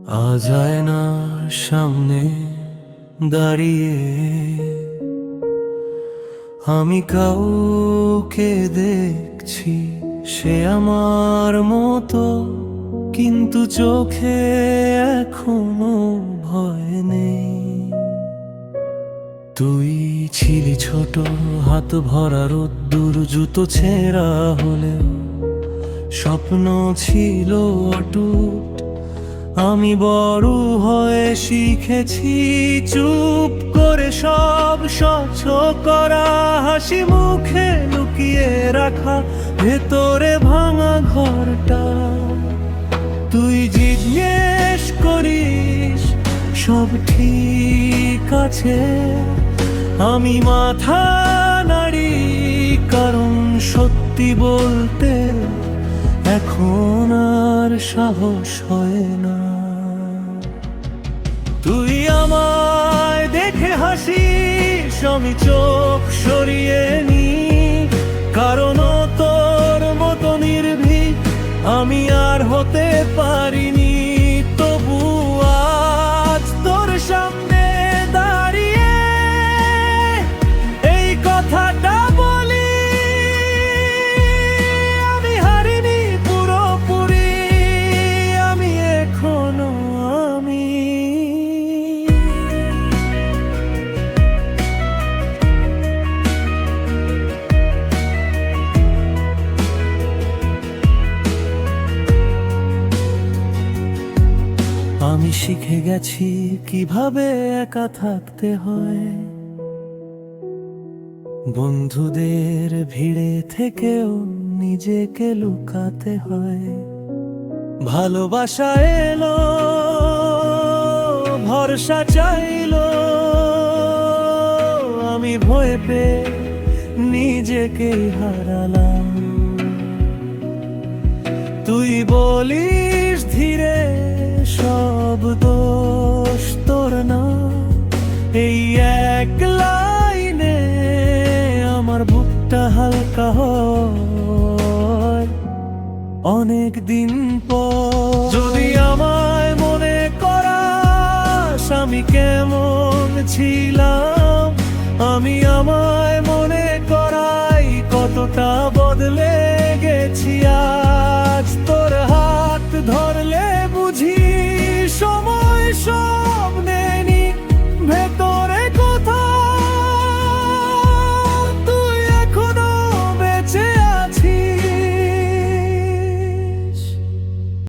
আজ আয়নার সামনে দাঁড়িয়ে আমি কাউকে দেখছি, সে আমার মতো, কিন্তু চোখে এখনো ভয় নেই। তুই ছিলি ছোট, হাত ভরা রোদ্দুর, জুতো ছেঁড়া হলেও স্বপ্ন ছিল অটুট। আমি বড় হয়ে শিখেছি চুপ করে সব সহ্য করা, হাসি মুখে লুকিয়ে রাখা ভেতরে ভাঙা ঘরটা। তুই জিজ্ঞেস করিস সব ঠিক আছে, আমি মাথা নাড়ি, কারণ সত্যি বলতে এখন আর সাহস হয় না। তুই আমায় দেখে হাসিস, আমি চোখ সরিয়ে নি, কারণ তোর মতো নির্ভীক আমি আর হতে পারিনি। তবু আজ তোর সামনে দাঁড়িয়ে এই কথাটা বলি, আমি হারিনি পুরোপুরি, আমি এখনো আমি। আমি শিখে গেছি কিভাবে একা থাকতে হয়, বন্ধুদের ভিড়ে থেকেও নিজেকে লুকাতে হয়। ভালোবাসা এলো, ভরসা চাইলো, আমি ভয় পেয়ে নিজেকেই হারালাম। তুই বলিস ধীরে সব দোষ তোর না, এই এক লাইনে আমার বুকটা হালকা হয় অনেক দিন পর। যদি আমায় মনে করাস আমি কেমন ছিলাম, আমি আমায় মনে করাই কতটা বদলে গেছি আজ। তোর হাত ধরলে বুঝি সময় সব